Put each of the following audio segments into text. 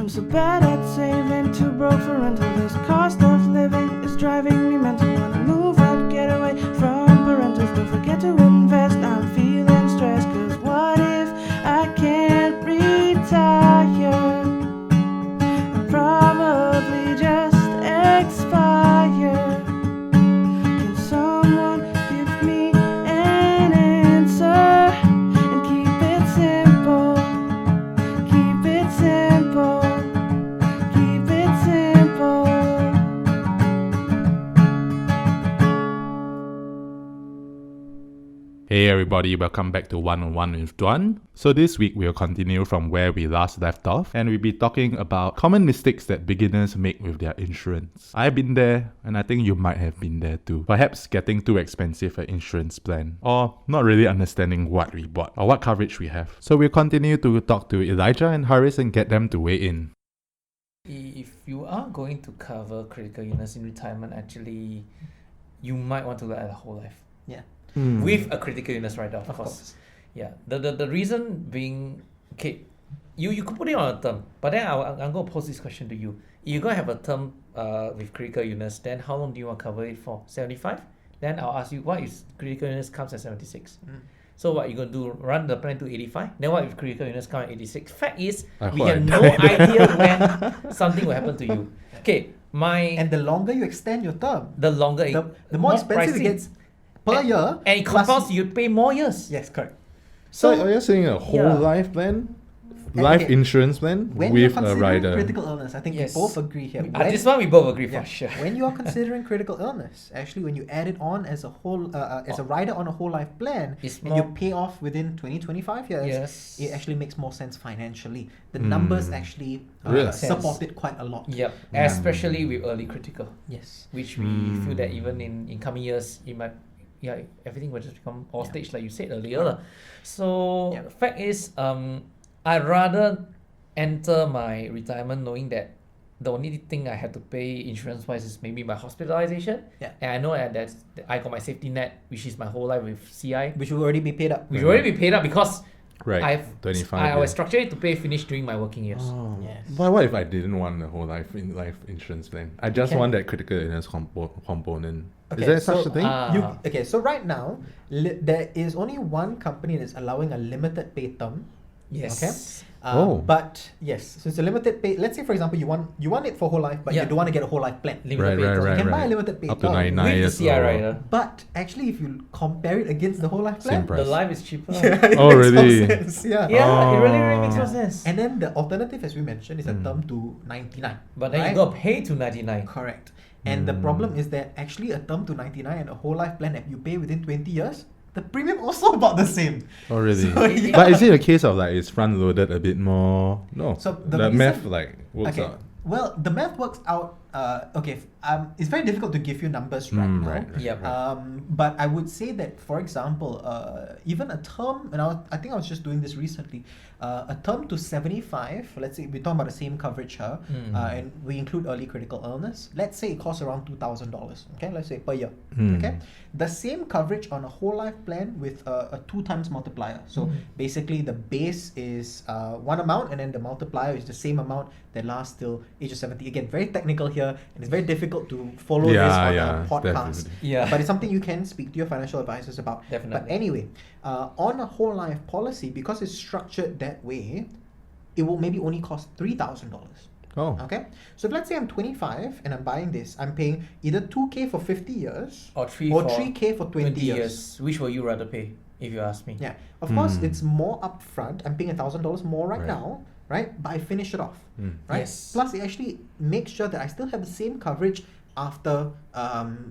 I'm so bad at saving, too broke for rental. This cost of living is driving me mental. Wanna move out, get away from parentals. Don't forget to invest, I'm feeling stressed. Cause what if I can't retire? I'll probably just expire. Can someone give me an answer? And keep it simple. Keep it simple. Keep it simple. Hey everybody, welcome back to One-on-One with Yuanduan. So this week we'll continue from where we last left off, and we'll be talking about common mistakes that beginners make with their insurance. I've been there, and I think you might have been there too. Perhaps getting too expensive an insurance plan, or not really understanding what we bought, or what coverage we have. So we'll continue to talk to Elijah and Hariz and get them to weigh in. If you are going to cover critical illness in retirement, actually, you might want to look at the whole life. Yeah. With a critical illness rider, of course. course. Yeah. The reason being, okay, you could put it on a term, but then I'm going to pose this question to you. If you're going to have a term with critical illness, then how long do you want to cover it for? 75? Then I'll ask you, what if critical illness comes at 76? So what you going to do? Run the plan to 85? Then what if critical illness comes at 86? Fact is, we have no idea when something will happen to you. Okay, And the longer you extend your term, the longer the more expensive pricey. it gets per year. And it plus- compounds, you pay more years. Yes, correct. So are you saying a whole Yeah. life plan? And Life okay, insurance plan When you're with a considering rider? critical illness, I think Yes. we both agree here. This one we both agree Yeah. for sure. When you are considering critical illness, actually, when you add it on as a whole, as a rider on a whole life plan, It's and more- you pay off within 20-25 years, Yes. it actually makes more sense financially. The numbers actually Really? support it quite a lot. Yep, especially with early critical, Yes. which we feel that even in coming years, it might, everything will just become all stage like you said earlier. lah. So Yeah. fact is, I'd rather enter my retirement knowing that the only thing I have to pay insurance wise is maybe my hospitalization. Yeah. And I know that I got my safety net, which is my whole life with CI, Which will already be paid up. which will already be paid up because Right, I've 25 I was years. structured it to pay finish during my working years. Oh. Yes. But what if I didn't want the whole life insurance plan? I just can- want that critical illness component. Okay, Is there such so, a thing? So right now, there is only one company that's allowing a limited pay term. Yes. Okay. Oh. But yes, so it's a limited pay. Let's say, for example, you want it for whole life, but Yeah. you don't want to get a whole life plan. Limited pay Right, term. You right, can buy a right. limited pay Up to term 99 With the years CI old. rider, But actually, if you compare it against the whole life Same plan, price. the life is cheaper. it Oh, makes more really? sense, Yeah. Yeah, it really Oh. makes more sense. And then the alternative, as we mentioned, is a term to 99. But then right? you got to pay to 99. Correct. And the problem is that actually a term to 99 and a whole life plan that you pay within 20 years, the premium also about the same. Oh, really? So, yeah. But is it a case of like it's front loaded a bit more? No. So the the reason- math like works Okay. out. Well, the math works out. It's very difficult to give you numbers right now. Right. Yep. But I would say that, for example, even a term, and I think I was just doing this recently, a term to 75, let's say we're talking about the same coverage here, and we include early critical illness, let's say it costs around $2,000, okay, let's say per year, okay? The same coverage on a whole life plan with a 2 times multiplier. So basically the base is one amount and then the multiplier is the same amount that lasts till age of 70. Again, very technical here, and it's very difficult to follow this on a podcast. definitely. Yeah. But it's something you can speak to your financial advisors about. Definitely. But anyway, on a whole life policy, because it's structured that way, it will maybe only cost $3,000. Oh. Okay? So if let's say I'm 25 and I'm buying this, I'm paying either 2K for 50 years Or 3K for 20 years. Which will you rather pay, if you ask me? Yeah. Of course, it's more upfront. I'm paying $1,000 more right Right. now, right? But I finish it off, right? Yes. Plus, it actually makes sure that I still have the same coverage after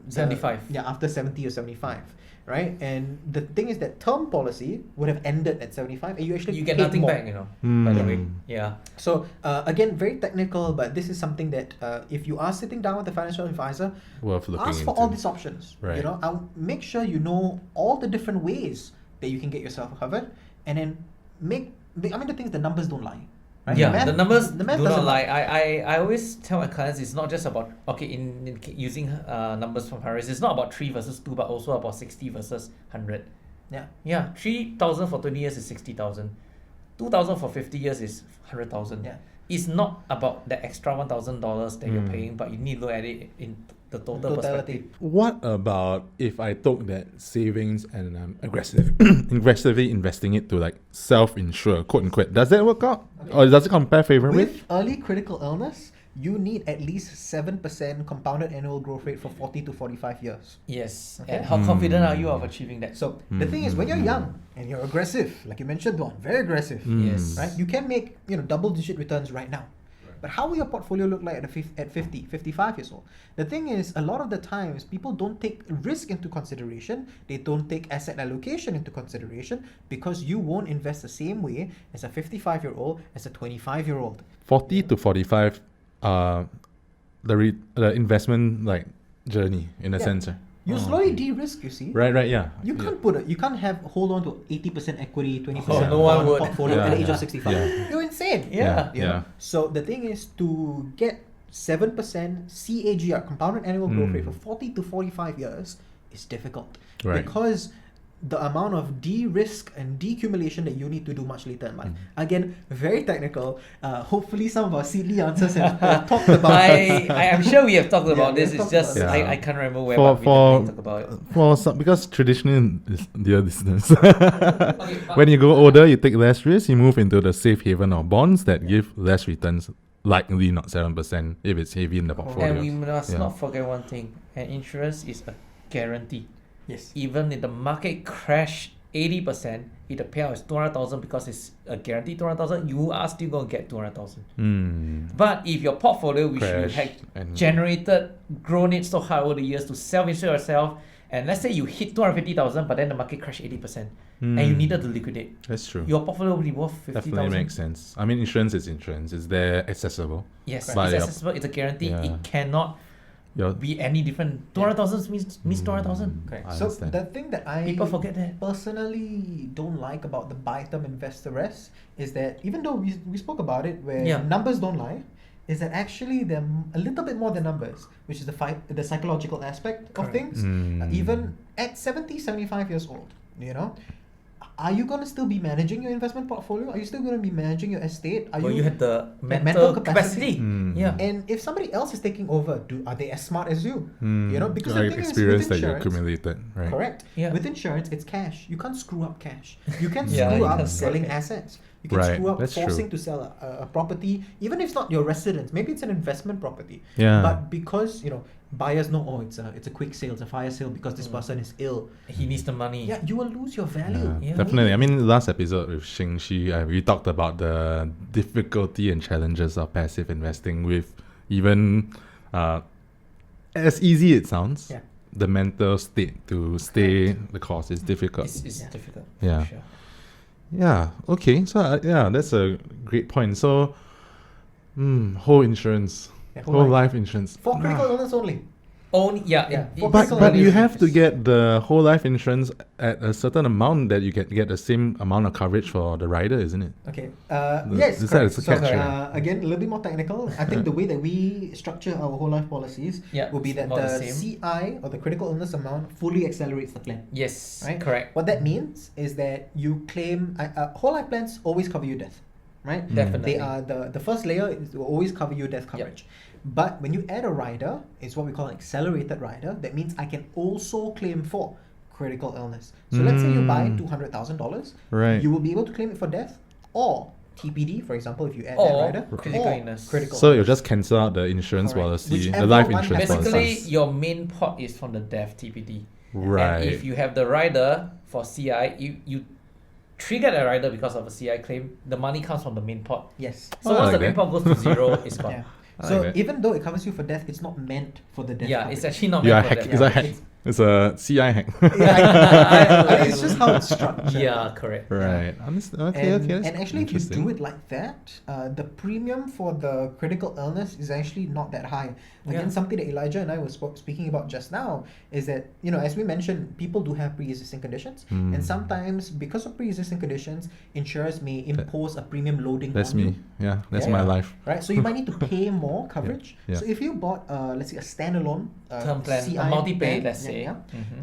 75. After 70 or 75, right? And the thing is that term policy would have ended at 75, and you actually You get paid nothing more. back, by the way. Yeah. So again, very technical, but this is something that if you are sitting down with a financial advisor, Worth looking ask for into. all these options. Right. You know, I'll make sure you know all the different ways that you can get yourself covered, and then the thing is the numbers don't lie. Right? Yeah, the numbers the math do not doesn't lie. I always tell my clients it's not just about, in using numbers from Hariz, it's not about 3 versus 2, but also about 60 versus 100. Yeah. Yeah, 3,000 for 20 years is 60,000. 2,000 for 50 years is 100,000. Yeah. it's not about the extra $1,000 that you're paying, but you need to look at it in the total perspective. What about if I took that savings and I'm aggressively investing it to like self-insure, quote unquote? Does that work out? Or does it compare favorably? With early critical illness, you need at least 7% compounded annual growth rate for 40 to 45 years. Yes. Okay. And how confident are you of achieving that? So the thing is, when you're young and you're aggressive, like you mentioned, Duan, very aggressive, Yes. right? You can make double-digit returns right now. But how will your portfolio look like at 50, 55 years old? The thing is, a lot of the times, people don't take risk into consideration. They don't take asset allocation into consideration because you won't invest the same way as a 55-year-old, as a 25-year-old. 40 to 45, the investment like journey in a Yeah. sense. You slowly de-risk, you see. Right, yeah. You can't hold on to 80% equity, 20% Oh, no one bond would. portfolio at the age Yeah. of 65. Yeah. You're insane. Yeah. You know? So the thing is to get 7% CAGR, compounded annual growth rate for 40 to 45 years is difficult. Right. Because the amount of de-risk and decumulation that you need to do much later in life. Again, very technical. Hopefully some of our silly answers have talked about I am sure we have talked about we this. have It's talked just about it. I can't remember where For- but we for- definitely talk about it. For some, because traditionally, dear listeners, Okay, but- when you go older, you take less risk, you move into the safe haven or bonds that give less returns, likely not 7% if it's heavy in the portfolio. And we must Yeah. not forget one thing. An insurance is a guarantee. Yes. Even if the market crash 80%, if the payout is 200,000 because it's a guaranteed 200,000, you are still going to get 200,000. But if your portfolio, which you Crash had and- grown it so high over the years to self-insure yourself, and let's say you hit 250,000, but then the market crashed 80%, and you needed to liquidate, That's true. your portfolio will be worth 50,000. Definitely makes sense. I mean, insurance is insurance. It's there, accessible. Yes, But it's your- accessible, it's a guarantee. Yeah. It cannot Your, be any different. 200,000 means 200,000. Correct. I So understand. the thing that I People forget that. personally don't like about the buy term investor rest is that even though we spoke about it where Yeah. numbers don't lie, is that actually they're a little bit more than numbers, which is the psychological aspect of Correct. things. Even at 70, 75 years old, are you going to still be managing your investment portfolio? Are you still going to be managing your estate? Are But you had the mental mental capacity? capacity. Yeah. And if somebody else is taking over, are they as smart as you? Because the like thing is experience with that you insurance, accumulated, right? correct. Yeah. With insurance, it's cash. You can't screw up cash. You can Yeah, screw you up can't screw up selling cash. assets. You can Right, screw up that's true. forcing to sell a property, even if it's not your residence. Maybe it's an investment property. Yeah. But because buyers know, it's a quick sale, it's a fire sale because this person is ill. He needs the money. Yeah, you will lose your value. Yeah. Definitely. I mean, last episode with Xing Shi, we talked about the difficulty and challenges of passive investing with even as easy it sounds. Yeah. The mental state to stay the course is difficult. It's Yeah. difficult. Yeah. For sure. Yeah. Okay. So that's a great point. So, whole insurance, Yeah, whole life insurance. For critical illness only. Only Yeah. it- But it's but only you if have to it's- get the whole life insurance at a certain amount that you can get the same amount of coverage for the rider, isn't it? Okay. The- Yes. this Correct. is a So catch, right? again, a little bit more technical. I think the way that we structure our whole life policies Yeah, will be it's that about the the same. CI or the critical illness amount fully accelerates the plan. Yes. Right? Correct. What that means is that you claim whole life plans always cover you death, right? Definitely. They are the first layer is will always cover you death coverage. But when you add a rider, it's what we call an accelerated rider. That means I can also claim for critical illness. So let's say you buy $200,000, Right. you will be able to claim it for death or TPD, for example, if you add Or that rider, critical or illness. critical So you'll illness. just cancel out the insurance Correct. policy, Whichever the life one insurance happens Basically, policy. your main pot is from the death TPD. Right. And if you have the rider for CI, you trigger the rider because of a CI claim, the money comes from the main pot. Yes. So I once like the main that. pot goes to zero, it's gone. Yeah. I So like that. even though it covers you for death, it's not meant for the death. Yeah, coverage. it's actually not You are meant for hack. that. It's a hack. It's a CI hack. I think it's just how it's structured. Yeah, correct. Right. Understand. Okay. And, okay. That's and actually, if you interesting. do it like that, the premium for the critical illness is actually not that high. Again, Yeah. something that Elijah and I were speaking about just now is that, as we mentioned, people do have pre-existing conditions. And sometimes, because of pre-existing conditions, insurers may impose a premium loading That's on me. you. Yeah. That's Yeah. my life. Right, so you might need to pay more coverage. Yeah. So if you bought, let's say, a standalone Term plan, CI a multi-pay, plan, let's say.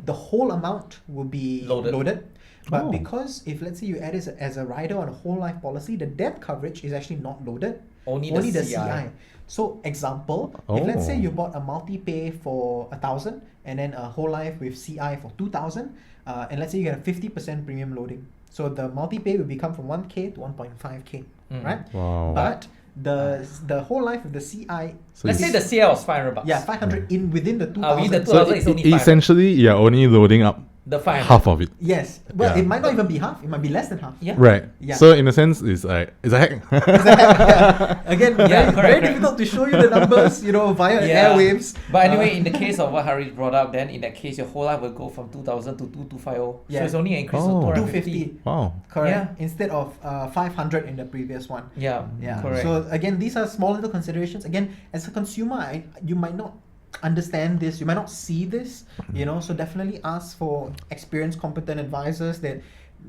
the whole amount will be Loaded. But Oh. because if let's say you add it as a rider on a whole life policy, the death coverage is actually not loaded. Only only the the CI. CI. So example, if let's say you bought a multi-pay for 1,000 and then a whole life with CI for 2,000, and let's say you get a 50% premium loading. So the multi-pay will become from 1K to 1.5K, right? Wow. But the whole life of the CI, So Let's say the CI was $500. yeah, 500 in within the 2,000. within the So 2,000 is only 500. essentially, you're only loading up The 500. half of it. Yes, well, Yeah. it might not even be half. It might be less than half. Yeah. Right. Yeah. So in a sense, it's like it's a hack. Yeah. Again, Yeah, very correct. difficult to show you the numbers, via airwaves. But anyway, in the case of what Hariz brought up, then in that case, your whole life will go from 2,000 to 2,250. Yeah. So it's only an increase Oh. of 250. Wow. Correct. Yeah. Instead of 500 in the previous one. Yeah. Yeah. Correct. So again, these are small little considerations. Again, as a consumer, you might not understand this, you might not see this, so definitely ask for experienced, competent advisors that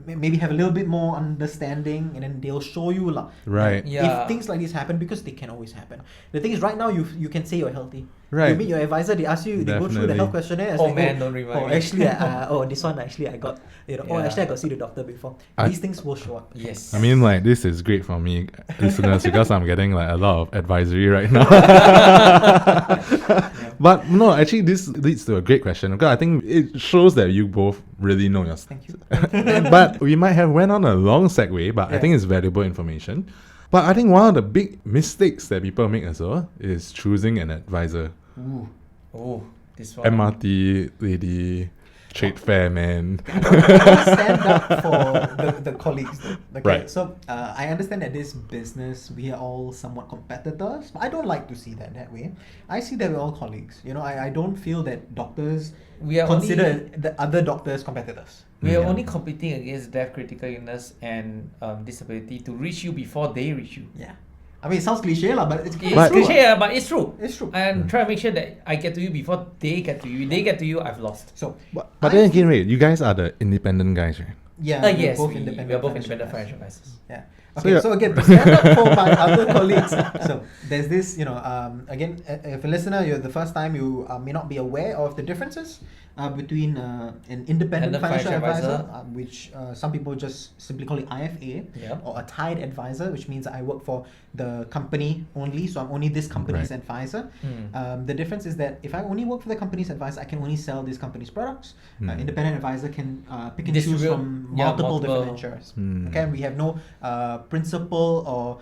maybe have a little bit more understanding, and then they'll show you lah. Right. Yeah. If things like this happen, because they can always happen. The thing is, right now you can say you're healthy. Right. You meet your advisor, they ask you, they go through the Definitely. health questionnaire. and Oh say, man, don't remind oh me. actually, this one actually I got, oh Yeah. actually I got see the doctor before. I- These things will show up. Yes. I mean, like, this is great for me, listeners, because I'm getting like a lot of advisory right now. But no, actually, this leads to a great question, because I think it shows that you both really know your stuff. Thank you. But we might have went on a long segue, but I Yeah. think it's valuable information. But I think one of the big mistakes that people make as well is choosing an advisor. Ooh. Oh, this one. MRT lady, trade fair man. Stand up for the colleagues though. Okay, Right. so I understand that this business, we are all somewhat competitors, but I don't like to see that way. I see that we're all colleagues. I don't feel that doctors We are consider only- the other doctors competitors. We are Yeah. only competing against death, critical illness, and disability to reach you before they reach you. Yeah. I mean, it sounds cliche lah, but it's It's But- cliche, yeah, but it's true. It's true. And try to make sure that I get to you before they get to you. If they get to you, I've lost. So, But I then feel- again, wait, you guys are the independent guys, right? yeah, Yes, we're both we independent. are both financial independent advisors. financial advisors. Yeah. So Okay, you're- so again, to stand up for my other colleagues. So there's this, again, if a listener, you're the first time, you may not be aware of the differences between an independent financial advisor, which some people just simply call it IFA, Yep. or a tied advisor, which means I work for the company only, so I'm only this company's Right. advisor. Mm. The difference is that if I only work for the company's advisor, I can only sell this company's products. Independent advisor can pick and choose Distribute, from yeah, multiple different multiple. insurers. Mm. Okay, we have no principal or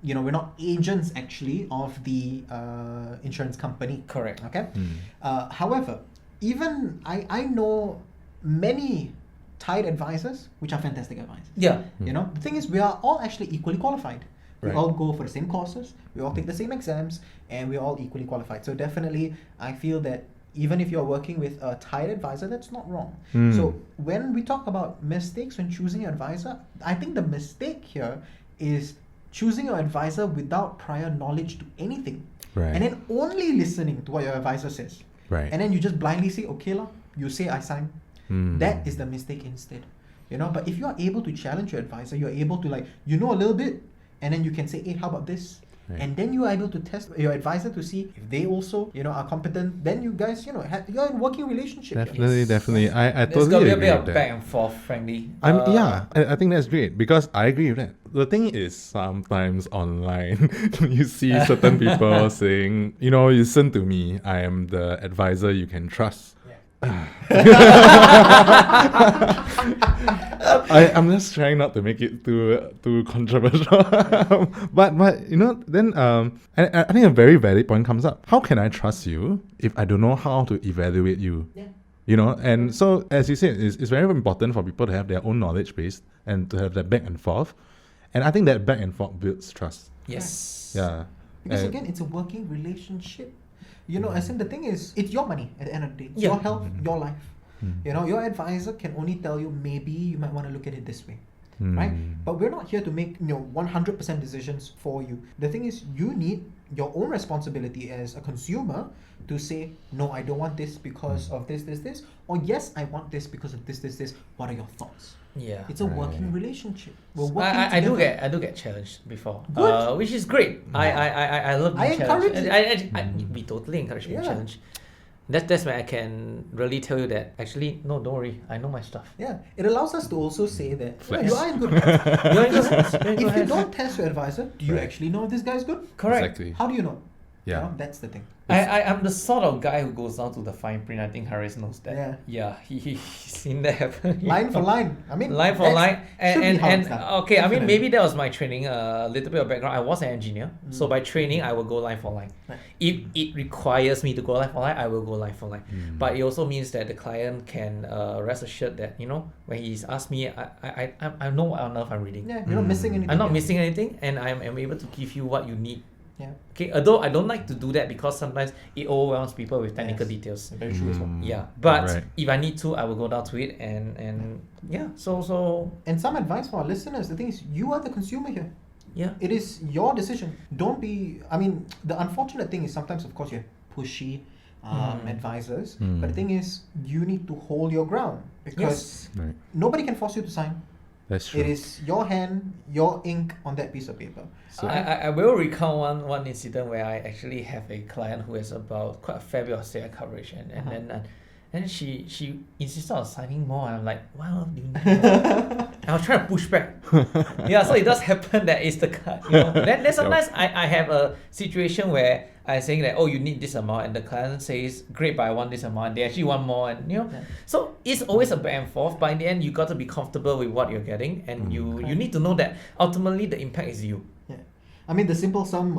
we're not agents actually of the insurance company. Correct. Okay. However, even I know many tied advisors which are fantastic advisors. Yeah. The thing is, we are all actually equally qualified. We Right. all go for the same courses, we all take the same exams, and we're all equally qualified. So definitely, I feel that even if you're working with a tied advisor, that's not wrong. Mm. So when we talk about mistakes when choosing an advisor, I think the mistake here is choosing your advisor without prior knowledge to anything. Right. And then only listening to what your advisor says. Right. And then you just blindly say, okay lah, you say I sign. Mm. That is the mistake instead. But if you are able to challenge your advisor, you're able to a little bit, and then you can say, hey, how about this? Right. And then you are able to test your advisor to see if they also, are competent. Then you guys, you're in a working relationship. here. Definitely, Yes. definitely. I There's totally got to be a agree bit with of that. back and forth, frankly. I think that's great, because I agree with that. The thing is, sometimes online, you see certain people saying, listen to me, I am the advisor you can trust. I'm just trying not to make it too controversial. but then I think a very valid point comes up. How can I trust you if I don't know how to evaluate you? Yeah. And so, as you said, it's very important for people to have their own knowledge base and to have that back and forth. And I think that back and forth builds trust. Yes. Yeah. Because And- again, it's a working relationship. As in the thing is, it's your money at the end of the day. It's Yeah. your health, your life. Your advisor can only tell you maybe you might want to look at it this way. Right? But we're not here to make 100% decisions for you. The thing is, you need your own responsibility as a consumer to say, no, I don't want this because of this, or yes, I want this because of this. What are your thoughts? Yeah. It's a working relationship. We're working I do together. get challenged before, Good. which is great. I love being I encourage challenged. it. We totally encourage being Yeah. challenged. That's when I can really tell you that actually no, don't worry, I know my stuff. Yeah, it allows us to also say that Flex. you are in good hands. You're in good hands. You're in good If you hands. don't test your advisor, do you Right. actually know if this guy's good? Correct. Exactly. How do you know? Yeah. You know, that's the thing. I'm the sort of guy who goes down to the fine print. I think Hariz knows that. Yeah. Yeah, he's seen that happen. Line for line. I mean, Line for that's- line, should be how and it's done. okay. I mean, Definitely. maybe that was my training. A little bit of background. I was an engineer, so by training, I will go line for line. Right. If it requires me to go line for line, I will go line for line. But it also means that the client can rest assured that when he's asked me, I know what on earth I'm reading. Yeah, you're not missing anything. I'm not yeah. missing anything, and I'm able to give you what you need. Yeah, Okay, although I don't like to do that because sometimes it overwhelms people with technical Yes. details. very true as well. Yeah, but Right. if I need to, I will go down to it and yeah. So And some advice for our listeners: the thing is, you are the consumer here. yeah. It is your decision. Don't be. I mean, the unfortunate thing is sometimes, of course, you have pushy advisors. But the thing is, you need to hold your ground because Right. nobody can force you to sign. That's true. It is your hand, your ink on that piece of paper. So- I will recount one incident where I actually have a client who has about quite a fair bit of sale coverage and she insisted on signing more and I'm like, why do you need more? I was trying to push back. Yeah, so it does happen that it's the cut. Then sometimes I have a situation where I'm saying that, oh, you need this amount, and the client says, great, but I want this amount. They actually want more, and so it's always a back and forth. But in the end, you got to be comfortable with what you're getting, and you need to know that ultimately the impact is you. Yeah. I mean, the simple sum,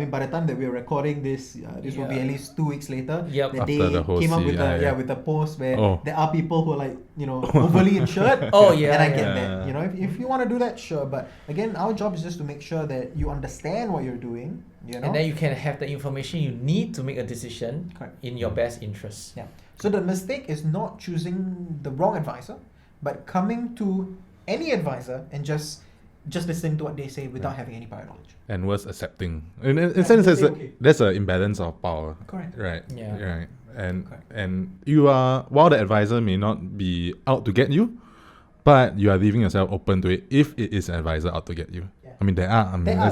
by the time that we're recording this, this will be Yeah. at least 2 weeks later. Yep. That After they the whole came up with CI, with a post where Oh. there are people who are like, overly insured. Oh, yeah, And I yeah. get that. If you want to do that, sure. But again, our job is just to make sure that you understand what you're doing. And then you can have the information you need to make a decision Correct. in your best interest. Yeah. So the mistake is not choosing the wrong advisor, but coming to any advisor and just listening to what they say without having any prior knowledge. And worse, accepting. In sense, okay. there's an imbalance of power. Correct. Right. Yeah. Right. Correct. And you are, while the advisor may not be out to get you, but you are leaving yourself open to it if it is an advisor out to get you. Yeah. I mean, there are. There are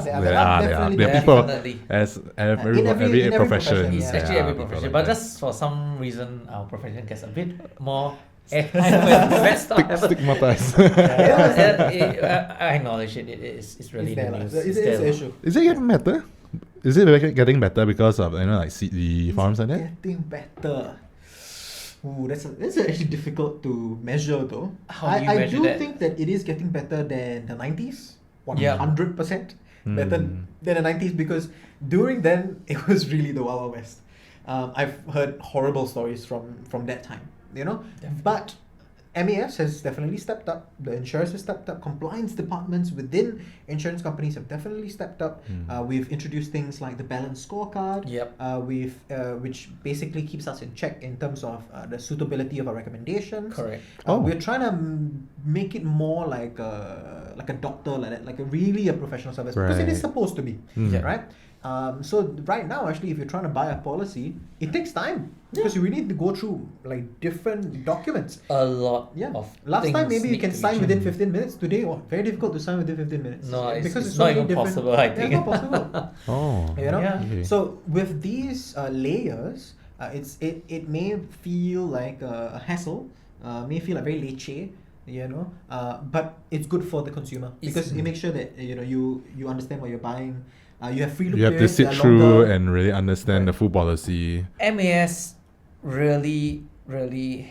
definitely There are people Definitely. as every in every profession. profession, It's yeah. actually there every are people profession, like but that. just for some reason our profession gets a bit more bad stuff happens. Stigmatized. I acknowledge it. It's really It's there, in the lah. news. It's there, an lah. issue. Is it getting better? Is it getting better because of like CD forms like that? Getting better. Ooh, that's actually difficult to measure though. How do you I measure do that? think that it is getting better than the 90s. Yeah. 100% better than the 90s because during then it was really the Wild Wild West. I've heard horrible stories from that time, Definitely. But MAS has definitely stepped up. The insurers have stepped up. Compliance departments within insurance companies have definitely stepped up. We've introduced things like the balance scorecard. Yep. Which basically keeps us in check in terms of the suitability of our recommendations. Correct. We're trying to make it more like a doctor, like that, like a professional service because it is Right. supposed to be, Yeah. right? So right now, actually, if you're trying to buy a policy, it takes time because you really need to go through like different documents. A lot Yeah. of Last time, things maybe you need can to be sign changed. within 15 minutes. Today, very difficult to sign within 15 minutes. No, it's because not so many even different- possible, I Yeah, think. it's not possible. Oh. Yeah. Okay. So with these layers, it may feel like a hassle, may feel like very leche, but it's good for the consumer because it makes sure that you understand what you're buying. You have free look You have to periods sit that are through longer. and really understand the Right. full policy. MAS really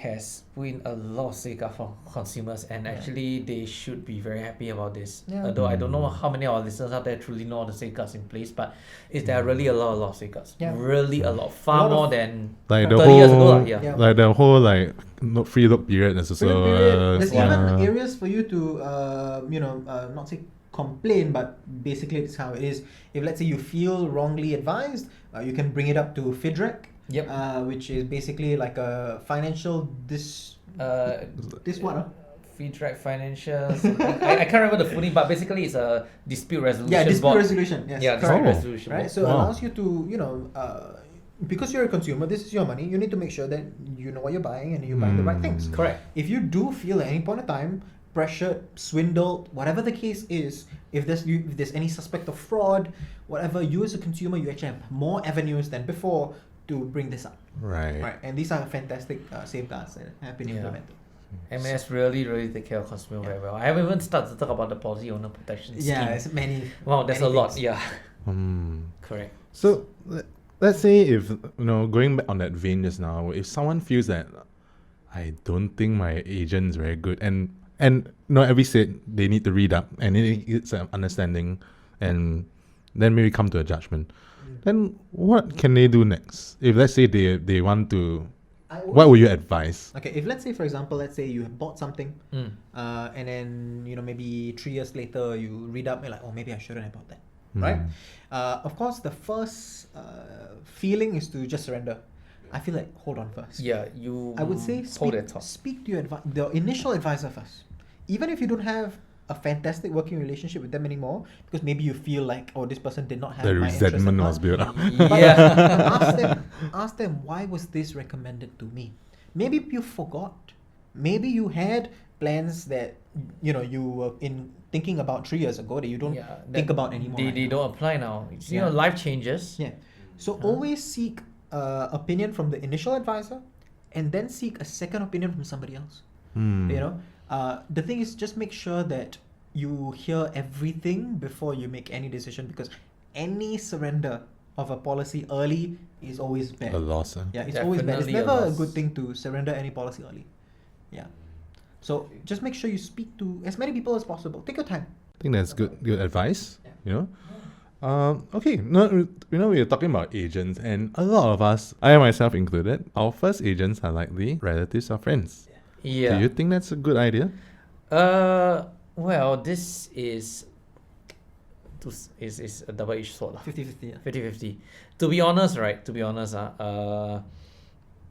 has put in a lot of safeguard for consumers, and actually they should be very happy about this. Yeah. Although I don't know how many of our listeners out there truly know all the safeguards in place, but there are really a lot of safeguards. Yeah. Really a lot, A far lot of- more than Like the 30 years ago. whole, lah, yeah. Yeah. like the whole free look period is Free also. look period. There's yeah. even areas for you to not say complain, but basically it's how it is. If let's say you feel wrongly advised, you can bring it up to FIDREC. Yep. Which is basically like a financial this what? Feedback financials. I can't remember the full name, but basically it's a dispute resolution Yeah, dispute board. resolution. Yes, Yeah, correct. dispute resolution Right, board. so it Wow. allows you to because you're a consumer, this is your money. You need to make sure that you know what you're buying and you're buying the right things. Correct. If you do feel at any point of time, pressured, swindled, whatever the case is, if there's any suspect of fraud, whatever, you as a consumer, you actually have more avenues than before to bring this up. Right. And these are fantastic safeguards that have been implemented. M&S really take care of consumer very well. I haven't even started to talk about the policy owner protection scheme. Yeah, it's many. Wow, there's many a lot. things. Yeah, Hmm. correct. So let's say if going back on that vein just now, if someone feels that I don't think my agent is very good, and every said they need to read up and it's an understanding, and then maybe come to a judgment. Then what can they do next? If let's say they want to, what would you advise? Okay, if let's say, for example, let's say you have bought something, and then maybe 3 years later you read up, you're like, oh, maybe I shouldn't have bought that, right? Of course, the first feeling is to just surrender. I feel like hold on first. Yeah, I would say hold that thought. speak to the initial advisor first, even if you don't have a fantastic working relationship with them anymore, because maybe you feel like, oh, this person did not have The my interest at resentment heart. was built up. Yeah. Ask them why was this recommended to me. Maybe you forgot. Maybe you had plans that you were thinking about 3 years ago that you don't think about anymore. They don't apply now. Life changes. Yeah. So always seek opinion from the initial advisor, and then seek a second opinion from somebody else. The thing is, just make sure that you hear everything before you make any decision, because any surrender of a policy early is always bad. A loss. Yeah, it's always bad. It's Definitely a never a loss. good thing to surrender any policy early. Yeah. So just make sure you speak to as many people as possible. Take your time. I think that's good advice. Okay, we are talking about agents, and a lot of us, I myself included, our first agents are likely relatives or friends. Yeah. Do you think that's a good idea? Well, this is a double-edged sword. 50-50. Yeah. 50-50. To be honest,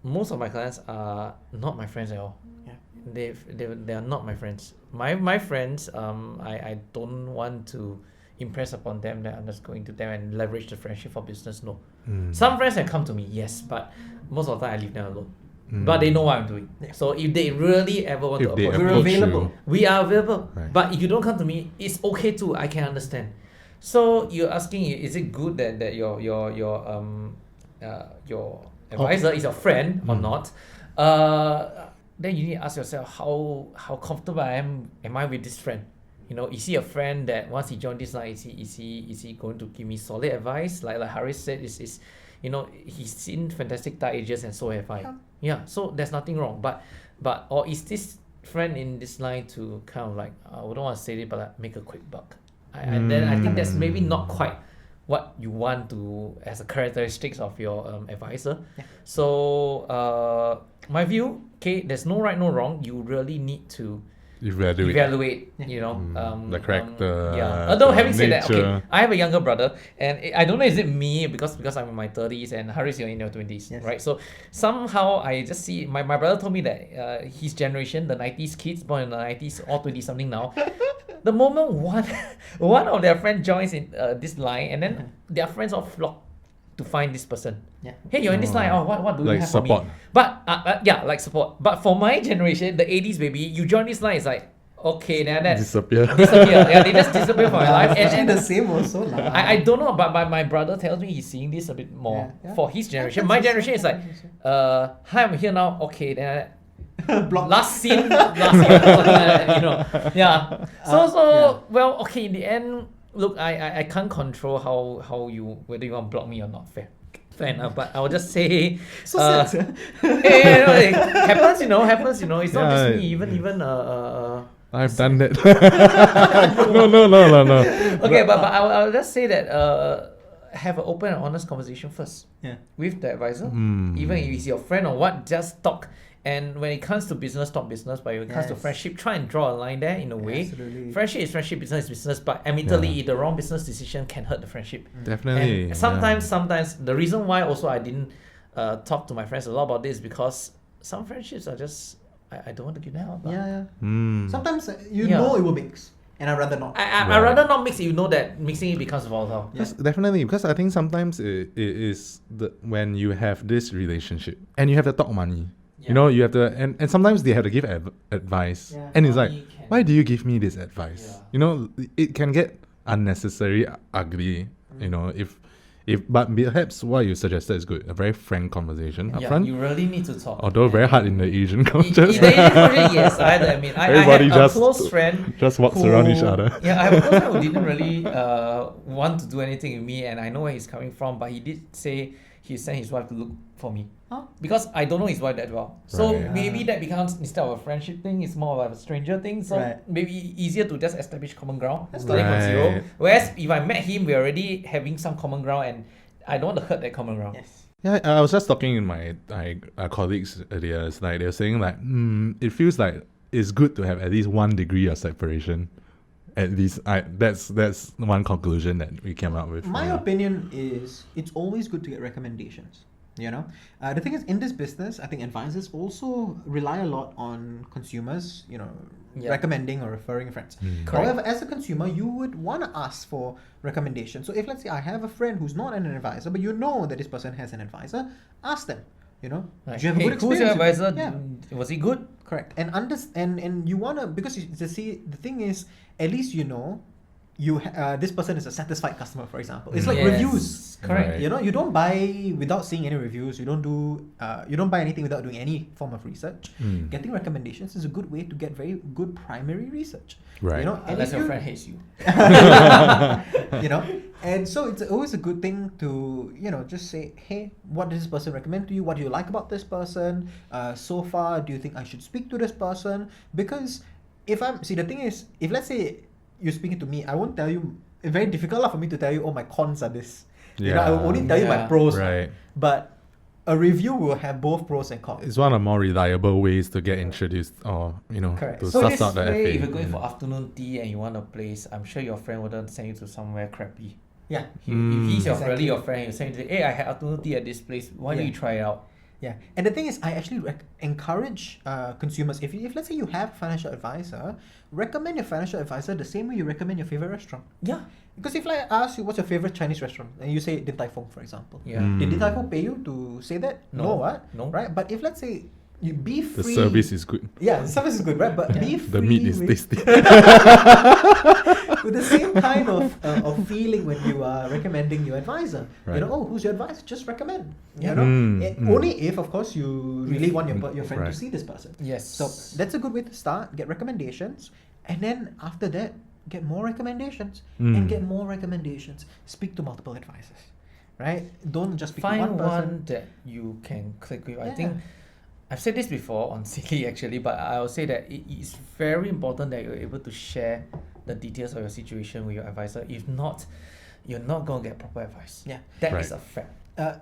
most of my clients are not my friends at all. Yeah. They are not my friends. My friends, I don't want to impress upon them that I'm just going to them and leverage the friendship for business. No. Some friends have come to me, yes, but most of the time I leave them alone. But they know what I'm doing. Yeah. So if they really ever want to approach We're me, available. we are available. Right. But if you don't come to me, it's okay too. I can understand. So you're asking, is it good that your advisor is your friend or not? Then you need to ask yourself how comfortable am I with this friend? Is he a friend that once he joined this line, is he going to give me solid advice? Like Hariz said, is he's seen fantastic Thai agents and so have I. Yeah, so there's nothing wrong. But or is this friend in this line to kind of like, I wouldn't want to say it, but like make a quick buck? And then I think that's maybe not quite what you want to as a characteristics of your advisor. Yeah. So my view, okay, there's no right, no wrong. You really need to evaluate the character. Although the having said that, okay, nature. I have a younger brother, and I don't know, is it me because I'm in my 30s and Hariz, you're in your 20s, Yes. right? So somehow I just see my brother told me that his generation, the 90s kids born in the 90s, all 20 something now, the moment one of their friends joins in this line, and then their friends all flock to find this person. Yeah. Hey, you're in this line. Oh, what do Like you have support. for me? But like support. But for my generation, the 80s baby, you join this line, it's like, okay, then that Disappear. Yeah, they just disappear from my life. Actually, And the same also. Lah. I don't know, but my brother tells me he's seeing this a bit more Yeah. for his generation. Happens My also, generation is like, hi, I'm here now. Okay, then Block. last scene, something like that, Yeah. So well, okay. In the end, look, I can't control whether you want to block me or not. Fair enough. But I will just say, So sad, sir. it happens. It's not just Yeah. me. Even I've done that. No. Okay, but I'll just say that have an open and honest conversation first Yeah. with the advisor. Even if it's your friend or what, just talk. And when it comes to business, talk business. But when it comes to Yes. friendship, try and draw a line there in a way. Absolutely. Friendship is friendship, business is business. But admittedly, Yeah. the wrong business decision can hurt the friendship. Definitely. And sometimes the reason why also I didn't talk to my friends a lot about this is because some friendships are just I don't want to give them out. Yeah. Mm. Sometimes you Yeah. know it will mix, and I'd rather not. I rather not mix it. You know that mixing it becomes volatile. Yes, definitely, because I think sometimes it is when you have this relationship and you have to talk money. You know, you have to, and sometimes they have to give advice. Yeah. And it's like, Money can- why do you give me this advice? Yeah. You know, it can get unnecessary ugly, you know, but perhaps what you suggested is good. A very frank conversation up Yeah, front. you really need to talk. Although very hard in the Asian In culture. the Asian culture, yes, I admit. I Everybody have just- a close friend just walks around each other. Yeah, I have a close friend who didn't really want to do anything with me, and I know where he's coming from, but he did say he sent his wife to look for me. Huh? Because I don't know his wife that well. So Right. maybe that becomes, instead of a friendship thing, it's more of a stranger thing. So Right. maybe easier to just establish common ground. That's starting from zero. Right. Whereas if I met him, we're already having some common ground, and I don't want to hurt that common ground. Yes. Yeah, I was just talking with my colleagues earlier. It's like they were saying like, it feels like it's good to have at least 1 degree of separation. At least, that's one conclusion that we came up with. My yeah. opinion is it's always good to get recommendations. You know, the thing is, in this business, I think advisors also rely a lot on consumers, you know, Yeah. recommending or referring friends. Correct. However, as a consumer, you would want to ask for recommendations. So if, let's say, I have a friend who's not an advisor, but you know that this person has an advisor, ask them. You know, Like, do you have a hey, good who's your experience? advisor? Yeah. Was he good? Correct. And and you wanna, because you see, the thing is, at least you know, this person is a satisfied customer, for example. It's like Yes, reviews. correct. Right. You know, you don't buy without seeing any reviews. You don't buy anything without doing any form of research. Mm. Getting recommendations is a good way to get very good primary research. Right. You know, and Unless if your you- friend hates you. you know, and so it's always a good thing to, you know, just say, hey, what does this person recommend to you? What do you like about this person? So far, do you think I should speak to this person? Because the thing is, if let's say you're speaking to me, I won't tell you. It's very difficult for me to tell you, oh, my cons are this. You know, I will only tell you my Yeah. pros. Right. But a review will have both pros and cons. It's one of the more reliable ways to get introduced or, you know, Correct. to So suss this out the Way, FA. if you're going Mm. for afternoon tea and you want a place, I'm sure your friend wouldn't send you to somewhere crappy. Yeah. If he's Exactly. really your friend, he'll send you to, hey, I had afternoon tea at this place. Why don't Yeah. you try it out? Yeah, and the thing is, I actually encourage consumers. If let's say you have a financial advisor, recommend your financial advisor the same way you recommend your favorite restaurant. Yeah. Because if I ask you what's your favorite Chinese restaurant, and you say Din Tai Fung, for example, Yeah. did Din Tai Mm. Fung pay you to say that? No. What? No. Right? But if let's say you be The free, service is good. yeah, the service is good, right? But be free The meat is with, tasty. with the same kind of feeling when you are recommending your advisor. Right. You know, oh, who's your advisor? Just recommend. Yeah. You know, Mm. only if, of course, you really want your friend Right. to see this person. Yes. So that's a good way to start. Get recommendations, and then after that, get more recommendations, and Mm. get more recommendations. Speak to multiple advisors, right? Don't just speak to Find one person. one that you can click with. I Yeah. think I've said this before on Silly actually, but I will say that it is very important that you're able to share the details of your situation with your advisor. If not, you're not going to get proper advice. Yeah. That Right. is a fact.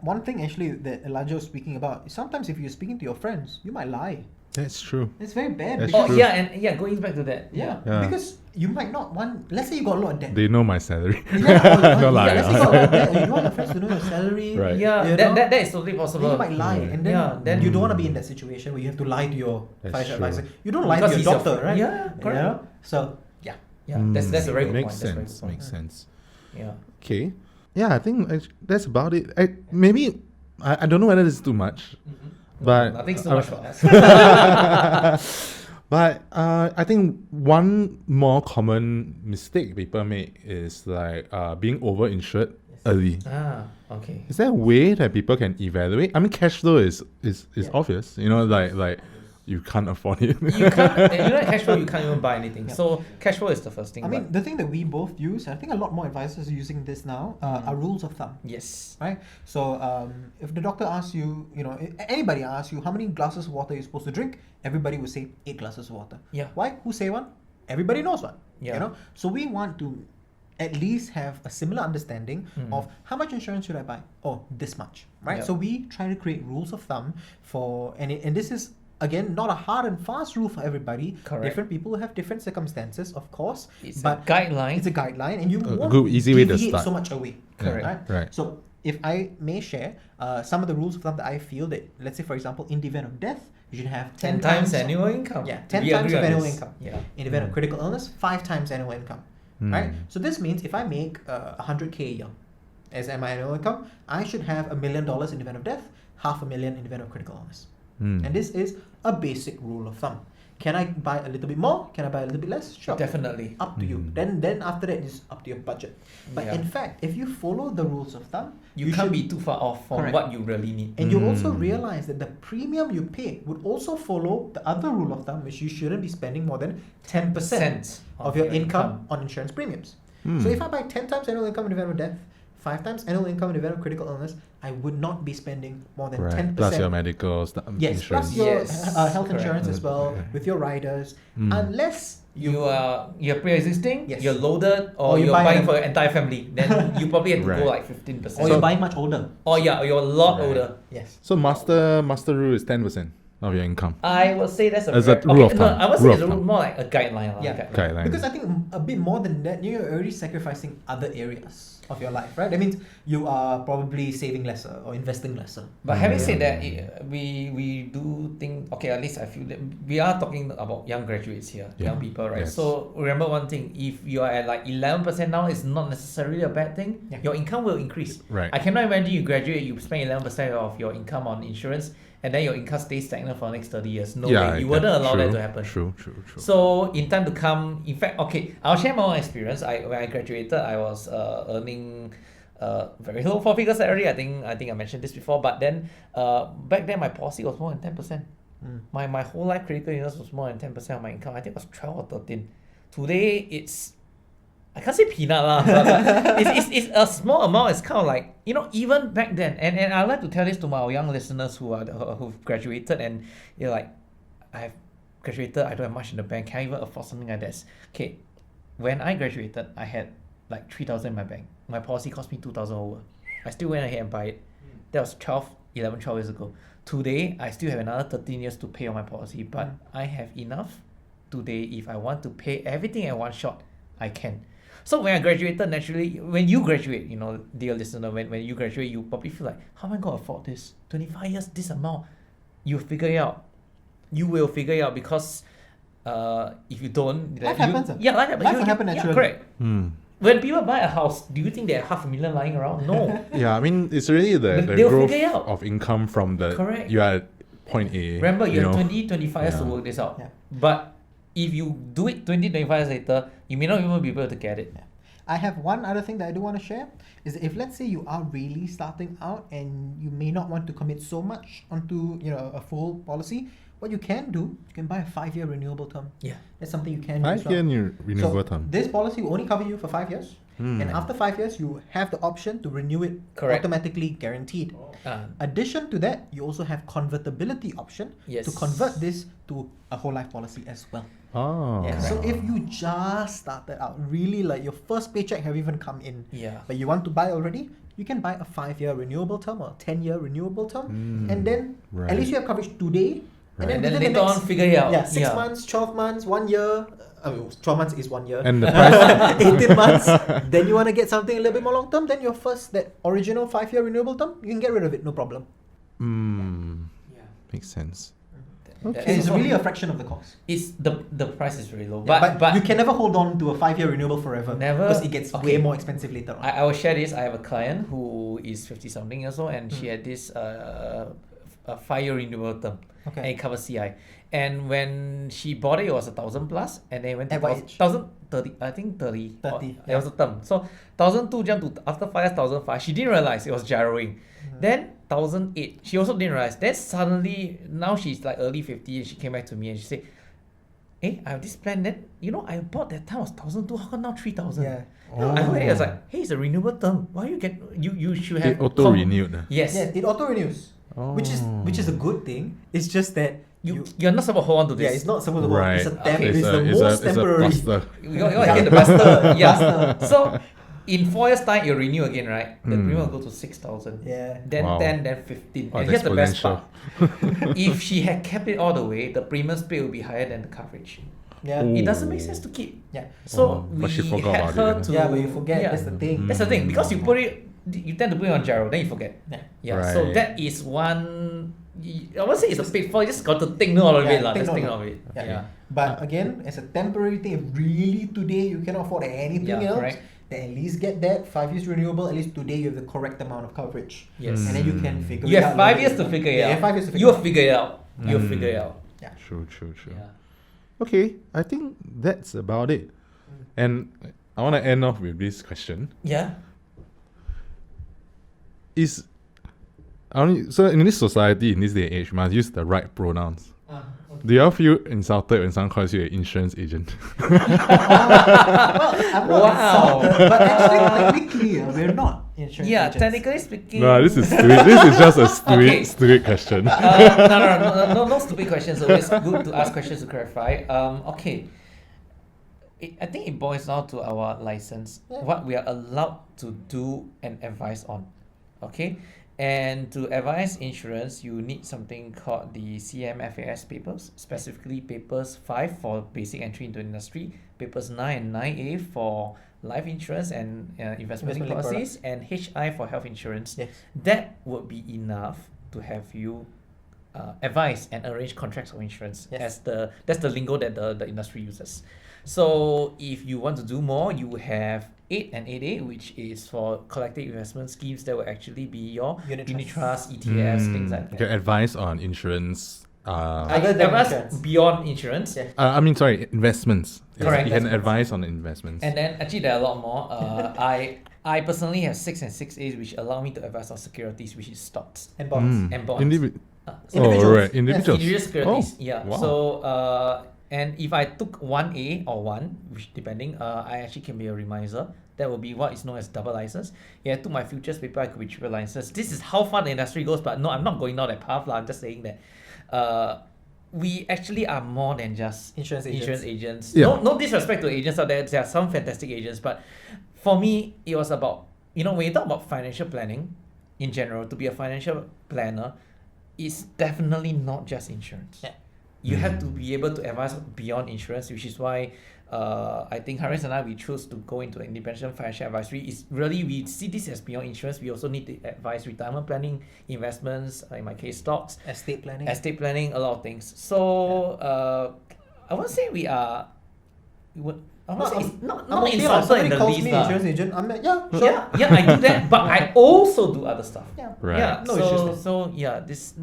One thing actually that Elijah was speaking about. Sometimes if you're speaking to your friends, you might lie. That's true. It's very bad. That's Oh true. yeah, and yeah, going back to that. Yeah, Yeah. because you might not want. Let's say you got a lot of debt. They know my salary. Yeah, No lie, let's say you got a lot of debt, and you don't want your friends to know your salary. Right. Yeah, You know? that is totally Then possible. you might lie, Mm. and then, Yeah, then- you don't want to be in that situation where you have to lie to your That's financial true. advisor. You don't lie Because to he's your your doctor, friend. right? Yeah, correct. You know? So yeah, Yeah, that's a very good Makes point. That's a very sense. good point. Makes sense. Yeah. Okay. Yeah, I think that's about it. Maybe I don't know whether this is too much, but Nothing's too I- much for us. But I think one more common mistake people make is like being over-insured early. Okay. Is there a way that people can evaluate? I mean, cash flow is Yeah. obvious. You know, like you can't afford it. You can't. And you know, cash flow you can't even buy anything. Yeah. So cash flow is the first thing. I mean but the thing that we both use, I think a lot more advisors are using this now, are rules of thumb. yes. Right? So if the doctor asks you, anybody asks you how many glasses of water you're supposed to drink, everybody will say 8 glasses of water. Yeah. Why? Who say one? Everybody knows one. Yeah. You know? So we want to at least have a similar understanding Mm. of how much insurance should I buy? Oh, this much. Right? Yeah. So we try to create rules of thumb and this is again not a hard and fast rule for everybody. Correct. Different people have different circumstances, of course. It's but a guideline. it's a guideline, and you A won't good, easy way to deviate start. so much away. Correct. Right. So if I may share some of the rules of thumb that I feel that, let's say for example, in the event of death, you should have 10 times annual income. Yeah, 10 We times agree of on annual this. income. Yeah. In the event of critical illness, 5 times annual income. Right? So this means if I make 100K a year as my annual income, I should have $1 million in the event of death, $500,000 in the event of critical illness. And this is a basic rule of thumb. Can I buy a little bit more? Can I buy a little bit less? Sure. Definitely. Up to you. Then after that is up to your budget. But Yeah. in fact, if you follow the rules of thumb, You can't should be too far off from Correct. what you really need. and you also realize that the premium you pay would also follow the other rule of thumb, which you shouldn't be spending more than 10% of your income on insurance premiums. So if I buy 10 times annual income in the event of death, 5 times annual income in the event of critical illness, I would not be spending more than 10%. Plus your medical Yes, insurance. plus your Yes, health correct. insurance as well, with your riders, unless You're pre-existing, Yes. you're loaded, Or or you you're buy buying a- for your entire family. Then you probably have to Right. go like 15%. or you're buying much older. Or yeah, you're a lot Right. older. Yes. So master rule is 10% of your income. I would say that's As a very- rule of no, thumb. I would say Rule it's of thumb. more like a guideline. Yeah. Guideline. Because I think a bit more than that, you're already sacrificing other areas of your life, right? That means you are probably saving lesser or investing lesser. But having said that, we do think, okay, at least I feel that we are talking about young graduates here, Yeah. young people, right? Yes. So remember one thing, if you are at like 11% now, it's not necessarily a bad thing. Yeah. Your income will increase. Right. I cannot imagine you graduate, you spend 11% of your income on insurance, and then your income stays stagnant for the next 30 years. No way. You wouldn't allow that to happen. True. So in time to come, in fact, okay, I'll share my own experience. When I graduated, I was earning very low four-figure salary. I think I mentioned this before. But then back then my policy was more than 10%. My whole life critical illness was more than 10% of my income. I think it was 12 or 13. Today it's, I can't say peanut lah, but it's a small amount. It's kind of like, even back then, and I like to tell this to my young listeners who've graduated, and you're like, I've graduated, I don't have much in the bank, can't even afford something like this. Okay, when I graduated, I had like 3,000 in my bank. My policy cost me 2,000 over. I still went ahead and buy it. That was 12 years ago. Today, I still have another 13 years to pay on my policy, but I have enough today. If I want to pay everything at one shot, I can. So when I graduated, naturally, when you graduate, dear listener, when you graduate, you probably feel like, how am I going to afford this? 25 years, this amount. You figure it out. You will figure it out, because if you don't... Life happens. Yeah, life happens. Life will happen Yeah, naturally. correct. When people buy a house, do you think they have $500,000 lying around? No. Yeah, I mean, it's really the They'll growth figure it out. of income from the... Correct. You are at point A. Remember, you have know. 25 years to Yeah. work this out. Yeah. But if you do it 25 years later, you may not even be able to get it. I have one other thing that I do want to share is that if let's say you are really starting out and you may not want to commit so much onto a full policy, what you can do, you can buy a 5-year renewable term. Yeah. That's something you can do as well. 5-year renewable So term. this policy will only cover you for 5 years, and after 5 years you have the option to renew it Correct. automatically guaranteed. Addition to that, you also have convertibility option Yes. to convert this to a whole life policy as well. Oh. Yeah. So if you just started out, really like your first paycheck have even come in, Yeah. but you want to buy already, you can buy a 5-year renewable term or a 10-year renewable term, and then Right. at least you have coverage today. Right. And then within later the on, figure it out. yeah, 6 months, 12 months, 1 year. 12 months is 1 year. And the price... 18 months. Then you want to get something a little bit more long term. Then your that original 5-year renewable term, you can get rid of it, no problem. Yeah. Makes sense. That- And it's that's really also- a fraction of the cost. It's the price is very low. Yeah, But you can never hold on to a 5-year renewable forever. Never. Because it gets Okay. way more expensive later on. I will share this. I have a client who is 50-something years old, and she had this a 5-year renewable term. Okay. And it covers CI. And when she bought it, it was 1,000 plus, and then it went to At what age? 1,030. I think 30. 30, That was the term. So 1,002 jumped to after 5 years 1,005. She didn't realize it was gyroing. Then 1,008. She also didn't realize. Then suddenly now she's like early 50, and she came back to me and she said, "Hey, I have this plan. Then I bought that time was 1,002. How come now 3,000?" Yeah. I heard it was like, "Hey, it's a renewable term. Why you should have It auto-renewed. Yes. Yeah, it auto renews. Which is a good thing. It's just that You're not supposed to hold on to this. yeah, it's not supposed to work. Right. It's a temp. Okay. It's the most temporary. It's a plaster. You gotta get the buster. Yeah. So in 4 years time you'll renew again, right? The premium will go to 6,000. Yeah. Then Wow. 10, then 15. Oh, And it's here's the best exponential. part. If she had kept it all the way, the premium split will be higher than the coverage. Yeah. Ooh. It doesn't make sense to keep. Yeah. So But she we forgot had about her it, to Yeah, but you forget. yeah. That's the thing. That's the thing, because you tend to put it on gyro, then you forget. Yeah. Yeah. So Right. that is one. I won't say it's a pitfall. You just got to take note of Yeah, it, lah. take Just note take of note of it. Yeah. Yeah. But again, as a temporary thing, if really today you cannot afford anything Yeah, else, correct. then at least get that 5 years renewable. At least today you have the correct amount of coverage. Yes. And then you can figure You it have out. 5 later. years to figure it Yeah, out. you have 5 years to figure You'll it out. figure it out. You'll figure it out. True. Yeah. Okay, I think that's about it. And I want to end off with this question. Yeah. So in this society, in this day and age, you must use the right pronouns. Do you all feel insulted when someone calls you an insurance agent? Well, I'm not Wow. insulted, but actually, technically, we're not insurance Yeah, agents. technically speaking. No, this is stupid. This is just a Okay. stupid question. No stupid questions. Always good to ask questions to clarify. Okay. I think it boils down to our license, what we are allowed to do and advise on. Okay? And to advise insurance, you need something called the CMFAS papers, specifically papers 5 for basic entry into industry, papers 9 and 9A for life insurance and investment policies, and HI for health insurance. Yes. That would be enough to have you advise and arrange contracts of insurance. Yes. That's the lingo that the industry uses. So if you want to do more, you have 8 and 8A, which is for collective investment schemes that will actually be your Unit unit trusts. trust, ETFs, things like that. Okay, advice on insurance. Other than Advice insurance. beyond insurance. Yeah. Investments. Correct. You can advise on investments. And then actually there are a lot more. I personally have 6 and 6As, which allow me to advise on securities, which is stocks And bonds. and bonds. Individuals. Individuals. Right. Individuals. Individual securities. Yeah. wow. So and if I took 1A or 1, which depending, I actually can be a remiser. That will be what is known as double license. If I took my futures paper, I could be triple license. This is how far the industry goes, but no, I'm not going down that path. I'm just saying that we actually are more than just Insurance agents. Yeah. No disrespect to agents out there. There are some fantastic agents, but for me, it was about, when you talk about financial planning in general, to be a financial planner, it's definitely not just insurance. Yeah. You have to be able to advise beyond insurance, which is why I think Hariz and I, we chose to go into independent financial advisory. Is really, we see this as beyond insurance. We also need to advise retirement planning, investments, in my case stocks, Estate planning. a lot of things. So I won't say we are. I won't say it's not okay, insulted in somebody the calls least me lah. insurance agent, I'm like, yeah, sure. Yeah, I do that, but I also do other stuff. Yeah. Right. Yeah, No issues so there. yeah, this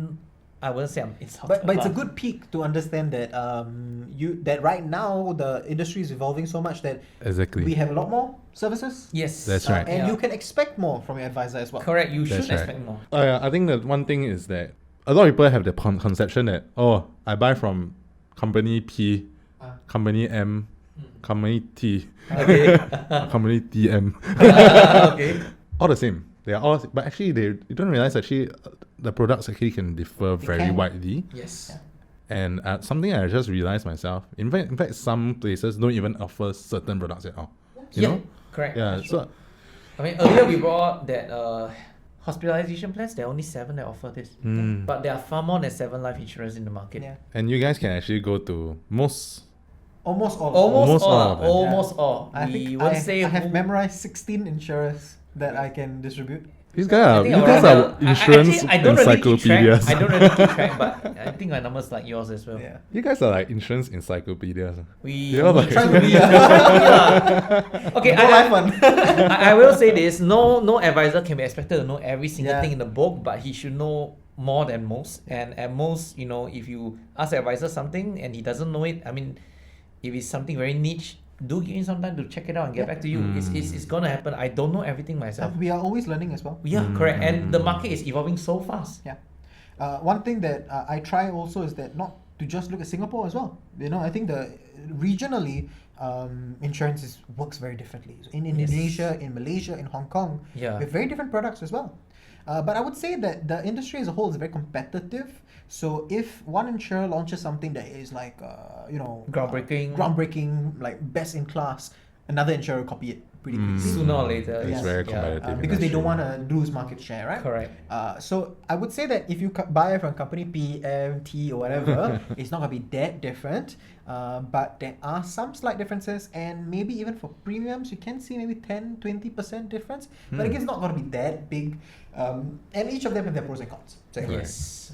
I wouldn't say I'm insulted. But it's a good peak to understand that that right now the industry is evolving so much that Exactly. we have a lot more services. Yes, That's right. And Yeah. you can expect more from your advisor as well. Correct. You That's should right. expect more. I think that one thing is that a lot of people have the conception that, I buy from company P, company M, company T, Okay. company DM. Okay. All the same. They are all, but actually you don't realize the products actually can differ very can. widely. Yes. And something I just realized myself. In fact, some places don't even offer certain products at all. You know? Correct. Yeah. So I mean, earlier we brought that hospitalization plans. There are only 7 that offer this, but there are far more than 7 life insurance in the market. Yeah. and you guys can actually go to most. Almost all. Almost all of them. Almost all. I We think won't I say have who- memorized 16 insurers that I can distribute. These I guys think are around insurance I don't really keep track. encyclopedias. I don't really keep track, but I think my numbers like yours as well. Yeah. You guys are like insurance encyclopedias. We You're like- Try to be okay. no life one. I will say this: no advisor can be expected to know every single Yeah. thing in the book, but he should know more than most. And at most, if you ask the advisor something and he doesn't know it, I mean, if it's something very niche, do give him some time to check it out and get back to you. It's gonna happen. I don't know everything myself. We are always learning as well. Yeah, correct. And the market is evolving so fast. Yeah. One thing that I try also is that not to just look at Singapore as well. I think regionally, insurance works very differently. So in Indonesia, in Malaysia, in Hong Kong, Yeah. we have very different products as well. But I would say that the industry as a whole is very competitive. So if one insurer launches something that is like, groundbreaking, like best in class, another insurer will copy it pretty quickly. Sooner or later. It's Yes. very Yeah. competitive. Because they don't industry. want to lose market share, right? Correct. So I would say that if you buy from company P, M, T, or whatever, it's not going to be that different. But there are some slight differences, and maybe even for premiums, you can see maybe 10-20% difference. But again, it's not going to be that big. And each of them have their pros and cons. So, Yes.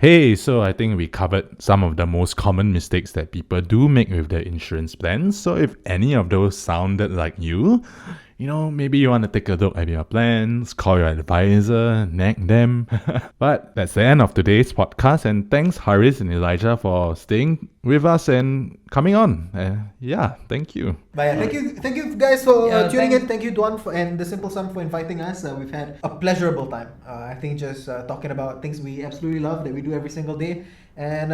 Hey, so I think we covered some of the most common mistakes that people do make with their insurance plans. So if any of those sounded like you maybe you want to take a look at your plans, call your advisor, nag them. But that's the end of today's podcast, and thanks Hariz and Elijah for staying with us and coming on. Thank you. But yeah, thank you guys for tuning thanks. in. Thank you Duan and the Simple Sum for inviting us. We've had a pleasurable time. I think just talking about things we absolutely love that we do every single day. And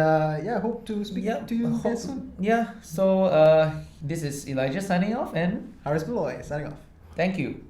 hope to speak to you guys soon. Yeah, so this is Elijah signing off, and Hariz Beloy signing off. thank you.